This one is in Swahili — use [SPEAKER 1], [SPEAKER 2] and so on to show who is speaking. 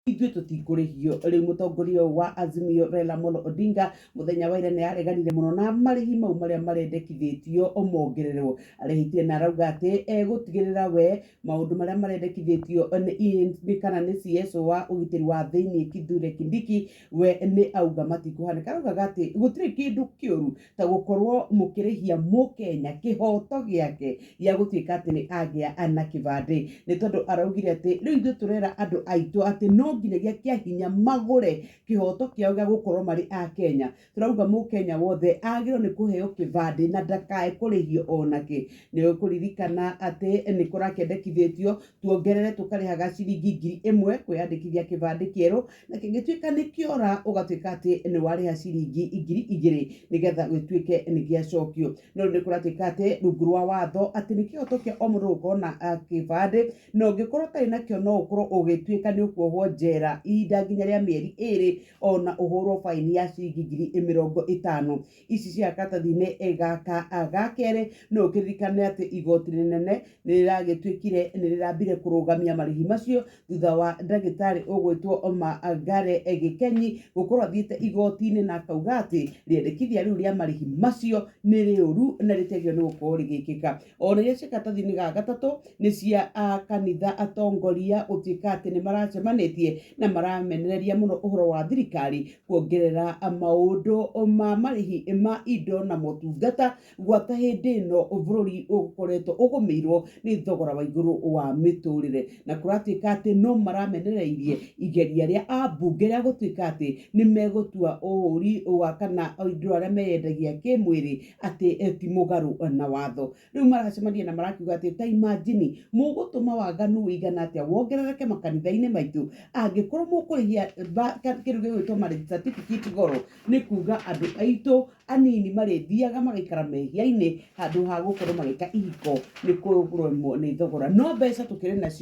[SPEAKER 1] ithuĩ tũtikũrĩhio. Rĩu mũtongoria wa Azimio Raila Amolo Odinga mũthenya wa ira nĩ areganire mũno na marĩhi mau marĩa marendekithĩtio mongererwo. Arehĩtie na arauga atĩ egũtigĩrĩra we maũndũ marĩa marendekithĩtio kana nĩ CS wa ũgitĩri wa thĩinĩ Kithure Kindiki we nĩ auga matikũhanĩka. Araugaga atĩ gũtirĩ kĩndũ kĩũru ta gũkorwo mũkĩrĩhia mũkenya kĩhoto gĩake gĩa gũtuĩka atĩ nĩ agĩa na kĩbandĩ. Nĩ tondũ araugire atĩ rĩu ithuĩ tũrera andũ aitũ atĩ no nginyagia kĩa hinya magũre kĩhoto kĩao gĩa gũkorwo marĩ a Kenya. Tũrauga mũkenya wothe agĩrĩirwo nĩ kũheo kĩbandĩ na ndakae kũrĩhio onakĩ. Nĩ ũkũririkana atĩ nĩ kũrakĩendekithĩtio tuongerere tũkarĩhaga ciringi 1000 kwĩyandĩkithia kĩbandĩ kĩerũ, na kĩngĩtuĩka nĩ kĩora ũgatuĩka atĩ nĩ warĩha ciringi 2000 nĩgetha gĩtuĩke nĩ gĩacokio. No nĩ kũratuĩka atĩ rungu rwa watho atĩ nĩ kĩhoto kĩa o mũndũ gũkorwo na kĩbandĩ, na ũngĩkorwo ũtarĩ nakĩo no ũkorwo ũgĩtuĩka nĩ ũkuohwo njera ihinda nginya rĩa mĩeri 2 ona ũhũrwo faini ya ciringi 50,000. Ici cia karatathi-inĩ gaka ga kerĩ no ũkĩririkane atĩ igoti rĩnene nĩ rĩragĩtuĩkire nĩ rĩrambire kũrũgamia marĩhi macio thutha wa ndagĩtarĩ ũgwĩtwo Wangari Gĩkenyi gũkorwo athiĩte igoti-inĩ na akauga atĩ rĩendekithia rĩu rĩa marĩhi macio nĩ rĩũru na rĩtagĩrĩirwo nĩ gũkorwo rĩgĩkĩka. Ona iria cia karatathi-inĩ ga gatatũ nĩ cia kanitha atongoria gũtuĩka atĩ nĩ maracemanĩtie na maramenereria mũno ũhoro wa thirikari kuongerera maũndũ ma marĩhi ma indo na motungata gwata hĩndĩ ĩno bũrũri ũkoretwo ũgũmĩirwo nĩ thogora wa igũrũ wa mĩtũrĩre. Na kũratuĩka atĩ no maramenereirie igeria rĩa ambunge rĩa gũtuĩka atĩ nĩ megũtua ũhũri wa kana indo arĩa meyendagia kĩmwĩrĩ atĩ ti mũgarũ na watho. Rĩu maracemania na marakiuga atĩ ta imagine mũgũtũma waganu wĩigana atĩa wongerereke makanitha-inĩ maitũ angĩkorwo mũkũrĩhia kĩndũ gĩgwĩtwo marriage certificate goro. Nĩ kuga andũ aitũ anini marĩthiaga magaikara mehia-inĩ handũ ha gũkorwo magĩka ihiko nĩ kũremwo nĩ thogora. No mbeca tũkĩrĩ nacio.